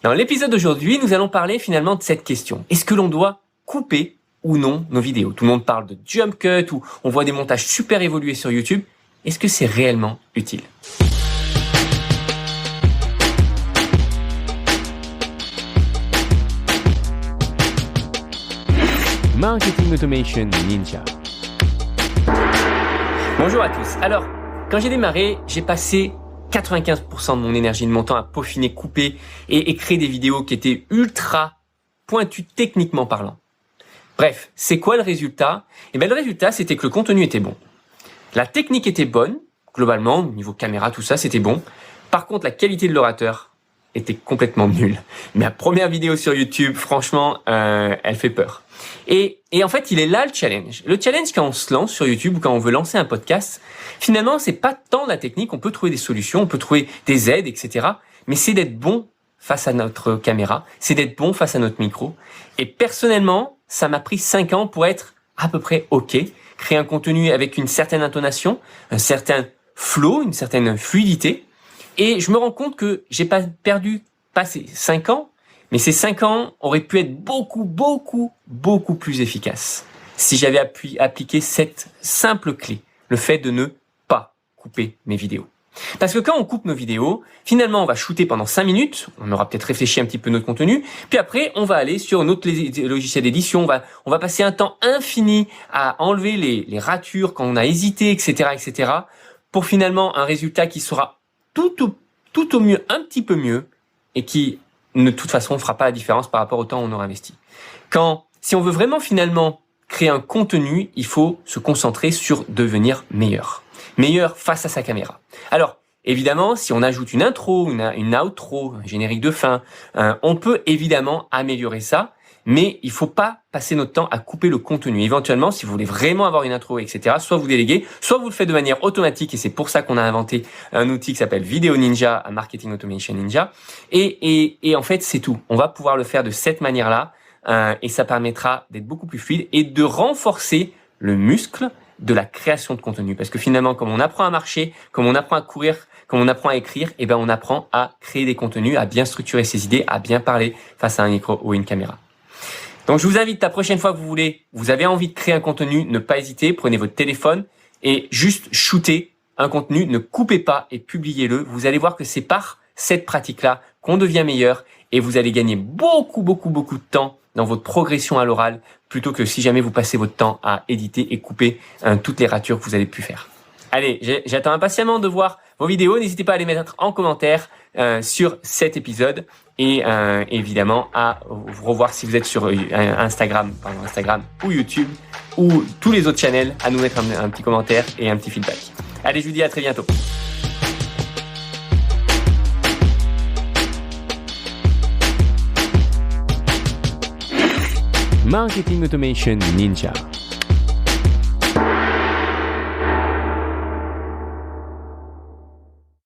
Dans l'épisode d'aujourd'hui, nous allons parler finalement de cette question. Est-ce que l'on doit couper ou non nos vidéos? Tout le monde parle de jump cut ou on voit des montages super évolués sur YouTube. Est-ce que c'est réellement utile? Marketing Automation Ninja. Bonjour à tous. Alors, quand j'ai démarré, j'ai passé 95% de mon énergie, de mon temps à peaufiner, couper et créer des vidéos qui étaient ultra pointues techniquement parlant. Bref, c'est quoi le résultat? Le résultat, c'était que le contenu était bon. La technique était bonne, globalement, au niveau caméra, tout ça, c'était bon. Par contre, la qualité de l'orateur était complètement nulle. Ma première vidéo sur YouTube, franchement, elle fait peur. Et en fait, il est là le challenge. Le challenge quand on se lance sur YouTube ou quand on veut lancer un podcast, finalement, c'est pas tant la technique. On peut trouver des solutions, on peut trouver des aides, etc. Mais c'est d'être bon face à notre caméra, c'est d'être bon face à notre micro. Et personnellement, ça m'a pris 5 ans pour être à peu près OK, créer un contenu avec une certaine intonation, un certain flow, une certaine fluidité. Et je me rends compte que j'ai pas passé 5 ans, mais ces 5 ans auraient pu être beaucoup plus efficaces si j'avais appliqué cette simple clé, le fait de ne pas couper mes vidéos. Parce que quand on coupe nos vidéos, finalement on va shooter pendant 5 minutes, on aura peut-être réfléchi un petit peu notre contenu, puis après on va aller sur notre logiciel d'édition, on va passer un temps infini à enlever les ratures quand on a hésité, etc., pour finalement un résultat qui sera tout au mieux un petit peu mieux et qui de toute façon, on ne fera pas la différence par rapport au temps qu'on aura investi. Si on veut vraiment finalement créer un contenu, il faut se concentrer sur devenir meilleur. Meilleur face à sa caméra. Alors, évidemment, si on ajoute une intro, une outro, un générique de fin, on peut évidemment améliorer ça, mais il faut pas passer notre temps à couper le contenu. Éventuellement, si vous voulez vraiment avoir une intro, etc., soit vous déléguez, soit vous le faites de manière automatique, et c'est pour ça qu'on a inventé un outil qui s'appelle Video Ninja, un Marketing Automation Ninja. Et en fait, c'est tout. On va pouvoir le faire de cette manière-là, et ça permettra d'être beaucoup plus fluide et de renforcer le muscle de la création de contenu. Parce que finalement, comme on apprend à marcher, comme on apprend à courir, comme on apprend à écrire, on apprend à créer des contenus, à bien structurer ses idées, à bien parler face à un micro ou une caméra. Donc, je vous invite la prochaine fois que vous avez envie de créer un contenu, ne pas hésiter, prenez votre téléphone et juste shootez un contenu, ne coupez pas et publiez-le. Vous allez voir que c'est par cette pratique-là qu'on devient meilleur et vous allez gagner beaucoup de temps dans votre progression à l'oral plutôt que si jamais vous passez votre temps à éditer et couper toutes les ratures que vous avez pu faire. Allez, j'attends impatiemment de voir vos vidéos. N'hésitez pas à les mettre en commentaire sur cet épisode et évidemment à vous revoir si vous êtes sur Instagram ou YouTube ou tous les autres channels, à nous mettre un petit commentaire et un petit feedback. Allez, je vous dis à très bientôt. Marketing Automation Ninja.